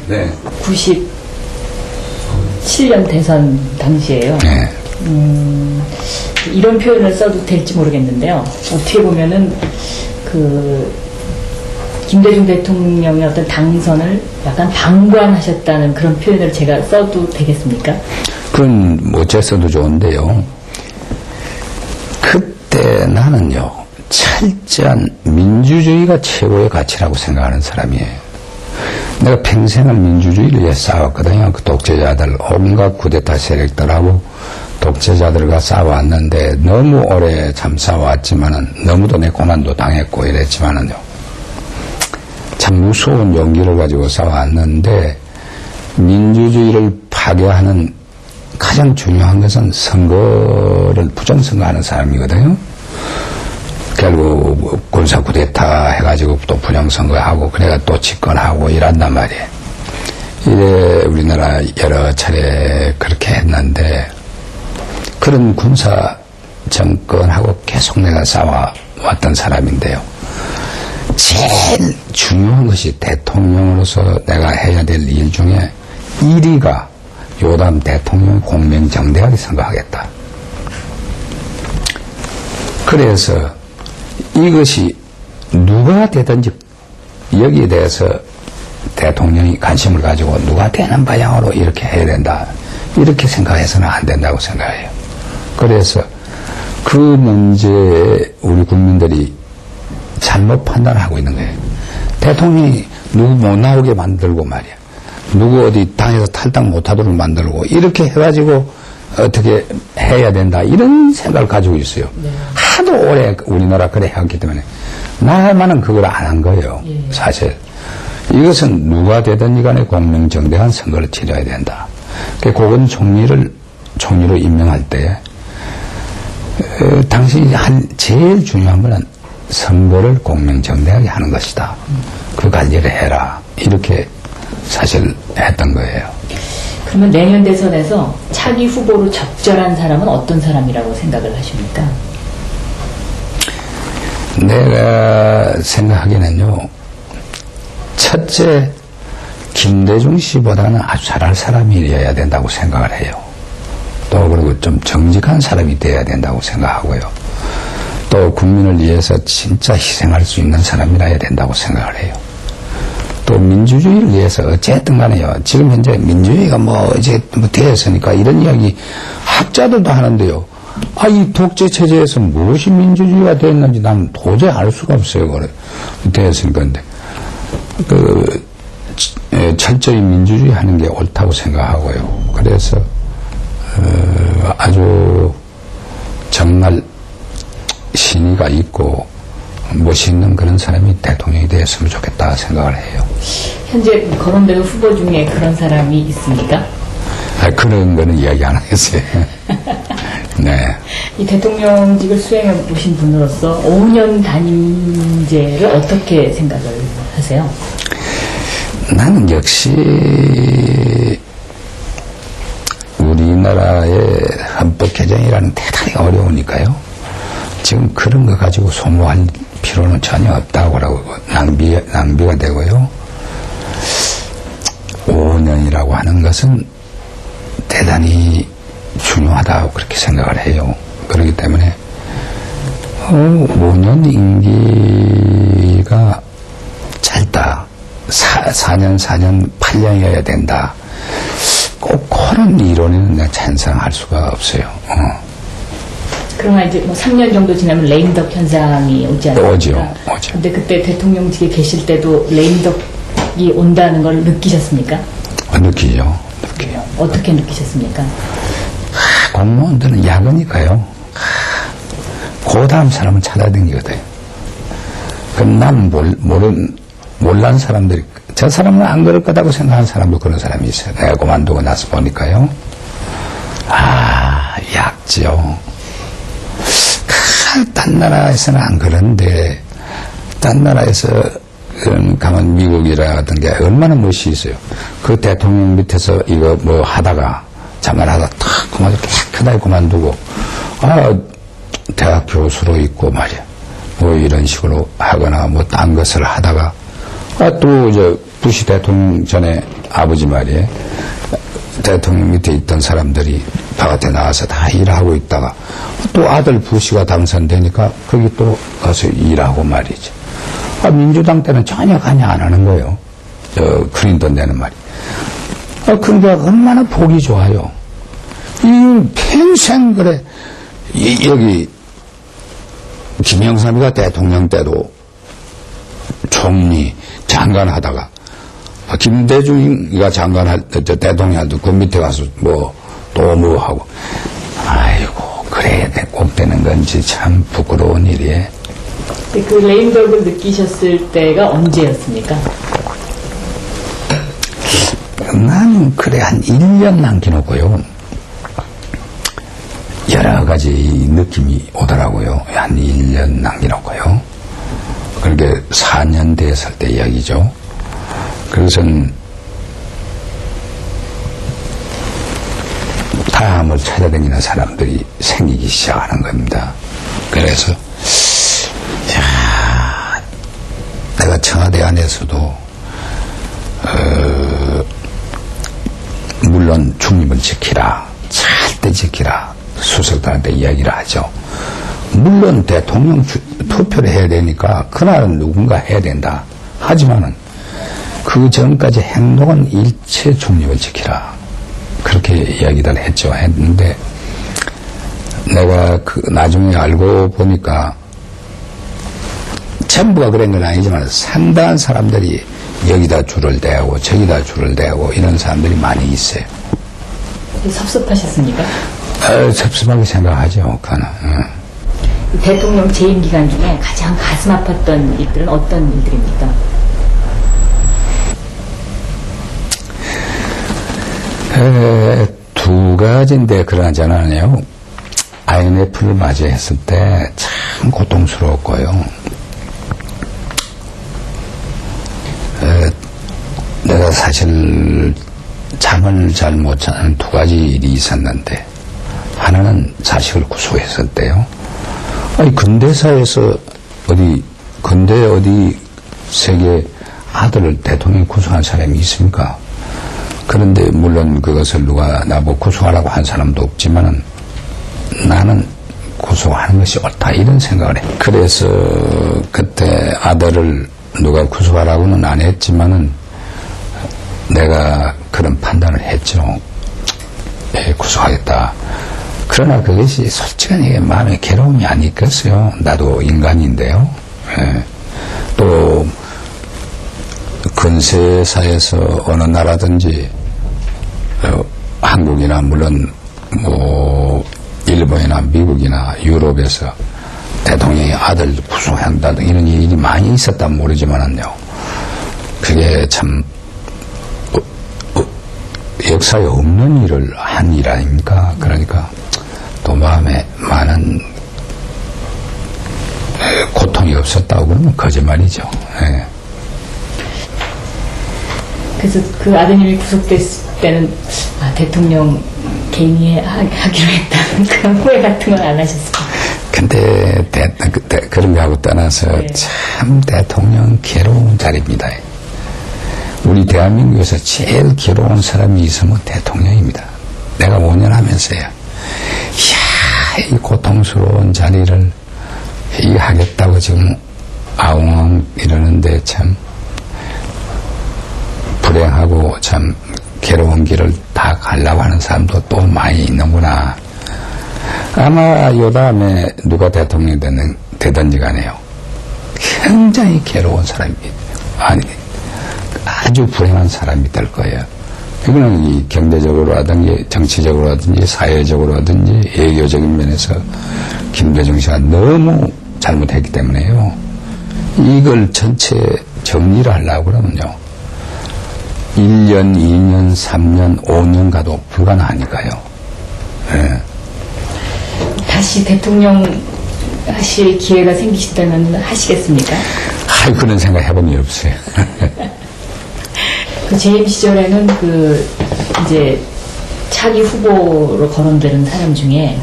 네. 97년 대선 당시에요. 네. 이런 표현을 써도 될지 모르겠는데요. 어떻게 보면은 김대중 대통령의 어떤 당선을 약간 방관하셨다는 그런 표현을 제가 써도 되겠습니까? 그건 뭐 어째서도 좋은데요. 그때 나는요, 철저한 민주주의가 최고의 가치라고 생각하는 사람이에요. 내가 평생을 민주주의를 위해 싸웠거든요. 그 독재자들, 온갖 쿠데타 세력들하고 독재자들과 싸워왔는데 너무 오래 참 싸워왔지만은 너무도 내 고난도 당했고 이랬지만은요. 참 무서운 용기를 가지고 싸워왔는데 민주주의를 파괴하는 가장 중요한 것은 선거를 부정선거하는 사람이거든요. 결국 군사 쿠데타 해가지고 또 부정선거하고 그래가 또 집권하고 이란단 말이에요. 이래 우리나라 여러 차례 그렇게 했는데 그런 군사 정권하고 계속 내가 싸워왔던 사람인데요. 제일 중요한 것이 대통령으로서 내가 해야 될 일 중에 1위가 요담 대통령 공명정대하게 선거하겠다. 그래서 이것이 누가 되든지 여기에 대해서 대통령이 관심을 가지고 누가 되는 방향으로 이렇게 해야 된다. 이렇게 생각해서는 안 된다고 생각해요. 그래서 그 문제에 우리 국민들이 잘못 판단하고 있는 거예요. 대통령이 누구 못 나오게 만들고 말이야. 누구 어디 당에서 탈당 못하도록 만들고 이렇게 해가지고 어떻게 해야 된다 이런 생각을 가지고 있어요. 네. 하도 오래 우리나라 그래 해왔기 때문에 나만은 그걸 안 한 거예요. 사실 이것은 누가 되든 간에 공명정대한 선거를 치러야 된다. 그건 총리로 임명할 때 당신이 한 제일 중요한 거는 선거를 공명정대하게 하는 것이다. 그 관리를 해라. 이렇게 사실 했던 거예요. 그러면 내년 대선에서 차기 후보로 적절한 사람은 어떤 사람이라고 생각을 하십니까? 내가 생각하기에는요. 첫째, 김대중 씨보다는 아주 잘할 사람이어야 된다고 생각을 해요. 또 그리고 좀 정직한 사람이 돼야 된다고 생각하고요. 또 국민을 위해서 진짜 희생할 수 있는 사람이라야 된다고 생각을 해요. 또 민주주의를 위해서 어쨌든 간에요. 지금 현재 민주주의가 이제 되었으니까 이런 이야기 학자들도 하는데요. 이 독재 체제에서 무엇이 민주주의가 됐는지 난 도저히 알 수가 없어요. 그래. 되었으니까. 근데 철저히 민주주의 하는 게 옳다고 생각하고요. 그래서 아주 정말 신의가 있고 멋있는 그런 사람이 대통령이 되었으면 좋겠다 생각을 해요. 현재 거론되는 후보 중에 그런 사람이 있습니까? 그런 거는 이야기 안 하겠어요. 네. 이 대통령직을 수행해 보신 분으로서 5년 단임제를 어떻게 생각을 하세요? 나는 역시 우리나라의 헌법 개정이라는 대단히 어려우니까요. 지금 그런 거 가지고 소모할 필요는 전혀 없다고 낭비가 되고요. 5년이라고 하는 것은 대단히 중요하다고 그렇게 생각을 해요. 그렇기 때문에 5년 임기가 짧다. 4년 8년이어야 된다. 꼭 그런 이론에는 내가 찬성할 수가 없어요. 그러면 이제 3년 정도 지나면 레임덕 현상이 오지 않습니까? 오죠. 근데 그때 대통령직에 계실 때도 레임덕이 온다는 걸 느끼셨습니까? 느끼죠. 어떻게 느끼셨습니까? 공무원들은 야근이니까요. 그 다음 사람은 찾아다니거든요. 그럼 난 몰란 사람들이, 저 사람은 안 그럴 거다고 생각하는 사람도 그런 사람이 있어요. 내가 그만두고 나서 보니까요. 약죠. 딴 나라에서는 안 그런데, 딴 나라에서 가면 미국이라든가 얼마나 멋이 있어요. 그 대통령 밑에서 이거 하다가, 자만하다 탁 깨끗하게 그만두고, 대학 교수로 있고 말이야. 이런 식으로 하거나 딴 것을 하다가, 또 부시 대통령 전에 아버지 말이에요. 대통령 밑에 있던 사람들이 바깥에 나와서 다 일하고 있다가 또 아들 부시가 당선되니까 거기 또 가서 일하고 말이죠. 민주당 때는 전혀 관여 안 하는 거예요. 클린턴 되는 말이. 그러니까 얼마나 보기 좋아요. 이 평생 그래. 여기 김영삼이가 대통령 때도 총리 장관 하다가 김대중이가 장관할 때 대통령도 그 밑에 가서 또 뭐 하고 아이고 그래야 꼭 되는 건지 참 부끄러운 일이에요. 그 레인버그를 느끼셨을 때가 언제였습니까? 나는 그래 한 1년 남겨놓고요. 여러 가지 느낌이 오더라고요. 한 1년 남겨놓고요. 그렇게 4년 됐을 때 이야기죠. 그것은 다음을 찾아다니는 사람들이 생기기 시작하는 겁니다. 그래서 내가 청와대 안에서도 물론 중립을 지키라, 절대 지키라 수석들한테 이야기를 하죠. 물론 대통령 투표를 해야 되니까 그날은 누군가 해야 된다. 하지만은 그 전까지 행동은 일체 중립을 지키라. 그렇게 이야기를 했는데 내가 나중에 알고 보니까 전부가 그런 건 아니지만 상당한 사람들이 여기다 줄을 대고 저기다 줄을 대고 이런 사람들이 많이 있어요. 섭섭하셨습니까? 섭섭하게 생각하죠. 그거는. 대통령 재임 기간 중에 가장 가슴 아팠던 일들은 어떤 일들입니까? 두 가지인데 그러지 않아요. IMF를 맞이했을 때 참 고통스러웠고요. 내가 사실 잠을 잘 못 자는 두 가지 일이 있었는데 하나는 자식을 구속했을 때요. 아니 근대사에서 근대 어디 세계 아들을 대통령이 구속한 사람이 있습니까? 그런데 물론 그것을 누가 나보고 구속하라고 한 사람도 없지만은 나는 구속하는 것이 옳다 이런 생각을 해. 그래서 그때 아들을 누가 구속하라고는 안 했지만은 내가 그런 판단을 했죠. 구속하겠다. 그러나 그것이 솔직히 마음에 괴로움이 아니겠어요. 나도 인간인데요. 또 근세사에서 어느 나라든지 한국이나 물론 일본이나 미국이나 유럽에서 대통령의 아들 구속한다 등 이런 일이 많이 있었다면 모르지만은요. 그게 참 역사에 없는 일을 한 일 아닙니까? 그러니까 또 마음에 많은 고통이 없었다고 그러면 거짓말이죠. 그래서 그 아드님이 구속됐을 때는 대통령 개인이 하기로 했다는 그런 후회 같은 건 안 하셨어요? 근데 그런 거하고 떠나서 참 대통령 괴로운 자리입니다. 우리 대한민국에서 제일 괴로운 사람이 있으면 대통령입니다. 내가 5년 하면서요. 이 고통스러운 자리를 하겠다고 지금 아웅 이러는데 참 불행하고 참 괴로운 길을 다 가려고 하는 사람도 또 많이 있는구나. 아마 요 다음에 누가 대통령이 되든지 간에요. 굉장히 괴로운 사람이, 아주 불행한 사람이 될 거예요. 이거는 이 경제적으로라든지 정치적으로라든지 사회적으로라든지 외교적인 면에서 김대중 씨가 너무 잘못했기 때문에요. 이걸 전체 정리를 하려고 그러면요. 1년, 2년, 3년, 5년 가도 불가능하니까요. 다시 대통령 하실 기회가 생기시다면 하시겠습니까? 그런 생각 해본 일 없어요. 그 재임 시절에는 이제 차기 후보로 거론되는 사람 중에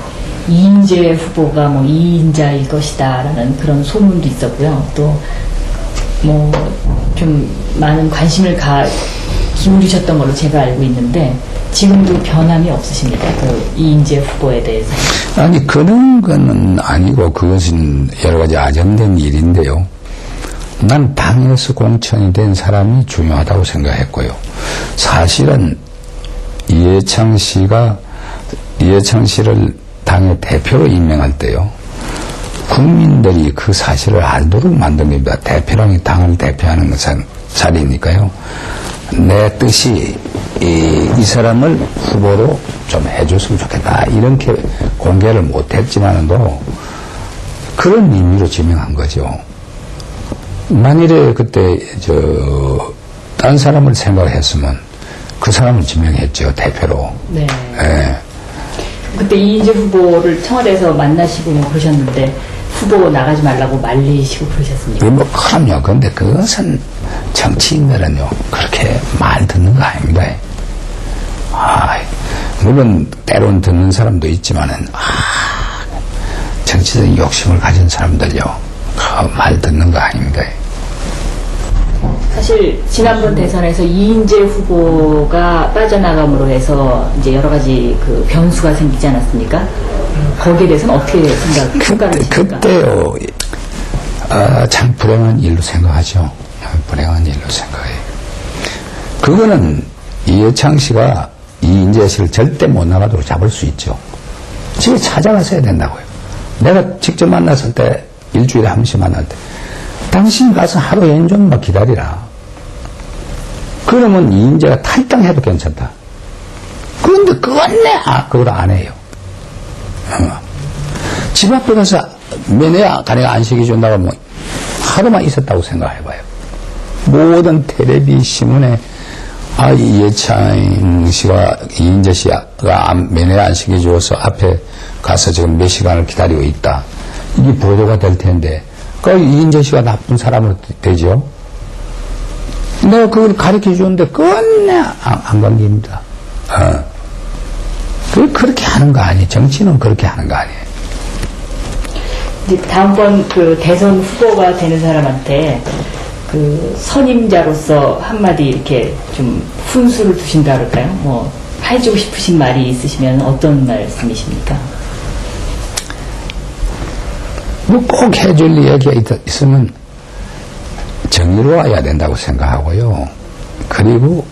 이인재 후보가 이인자일 것이다라는 그런 소문도 있었고요. 또 좀 많은 관심을 기울이셨던 걸로 제가 알고 있는데 지금도 변함이 없으십니까? 그 이인재 후보에 대해서. 아니, 그런 거는 아니고 그것은 여러 가지 아전된 일인데요. 난 당에서 공천이 된 사람이 중요하다고 생각했고요. 사실은 이해창 씨를 당의 대표로 임명할 때요. 국민들이 그 사실을 알도록 만든 겁니다. 대표랑이 당을 대표하는 자리니까요. 내 뜻이 이 사람을 후보로 좀 해줬으면 좋겠다. 이렇게 공개를 못했지만도 그런 의미로 지명한 거죠. 만일에 그때 딴 사람을 생각했으면 그 사람을 지명했죠. 대표로. 네. 예. 그때 이인재 후보를 청와대에서 만나시고 뭐 그러셨는데 후보 나가지 말라고 말리시고 그러셨습니까? 뭐 그럼요. 근데 그것은 정치인들은요 그렇게 말 듣는 거 아닙니다. 물론 때론 듣는 사람도 있지만은 정치적인 욕심을 가진 사람들요 그 말 듣는 거 아닙니다. 사실 지난번 대선에서 이인재 후보가 빠져나감으로 해서 이제 여러 가지 그 변수가 생기지 않았습니까? 거기에 대해서는 어떻게 평가하십니까? 그때요 참 불행한 일로 생각하죠. 불행한 일로 생각해요. 그거는 이해창 씨가 이인재 씨를 절대 못 나가도록 잡을 수 있죠. 집에 찾아가서야 된다고요. 내가 직접 만났을 때 일주일에 한 번씩 만날 때 당신 가서 하루 연종만 기다리라. 그러면 이인재가 탈당해도 괜찮다. 그런데 그걸 안 해요. 집 앞에 가서 면회야 가네가 안식해 준다고 하면 하루만 있었다고 생각해봐요. 모든 텔레비 신문에 이해창 씨가 이인재 씨가 면회 안식해 주어서 앞에 가서 지금 몇 시간을 기다리고 있다. 이게 보도가 될 텐데 그 이인재 씨가 나쁜 사람으로 되죠. 내가 그걸 가르쳐 주는데 안 관계입니다. 그렇게 하는 거 아니에요. 정치는 그렇게 하는 거 아니에요. 이제 다음번 그 대선 후보가 되는 사람한테 그 선임자로서 한마디 이렇게 좀 훈수를 두신다 그럴까요? 뭐 해주고 싶으신 말이 있으시면 어떤 말씀이십니까? 뭐 꼭 해줄 이야기가 있으면 정의로워야 된다고 생각하고요. 그리고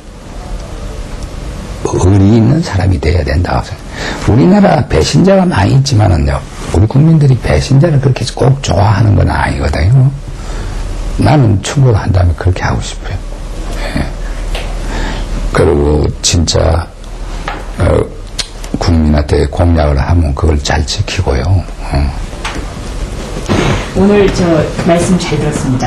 의리 있는 사람이 돼야 된다고 생각해요. 우리나라 배신자가 많이 있지만은요, 우리 국민들이 배신자를 그렇게 꼭 좋아하는 건 아니거든요. 나는 충고한다면 그렇게 하고 싶어요. 예. 그리고 진짜 국민한테 공약을 하면 그걸 잘 지키고요. 오늘 저 말씀 잘 들었습니다.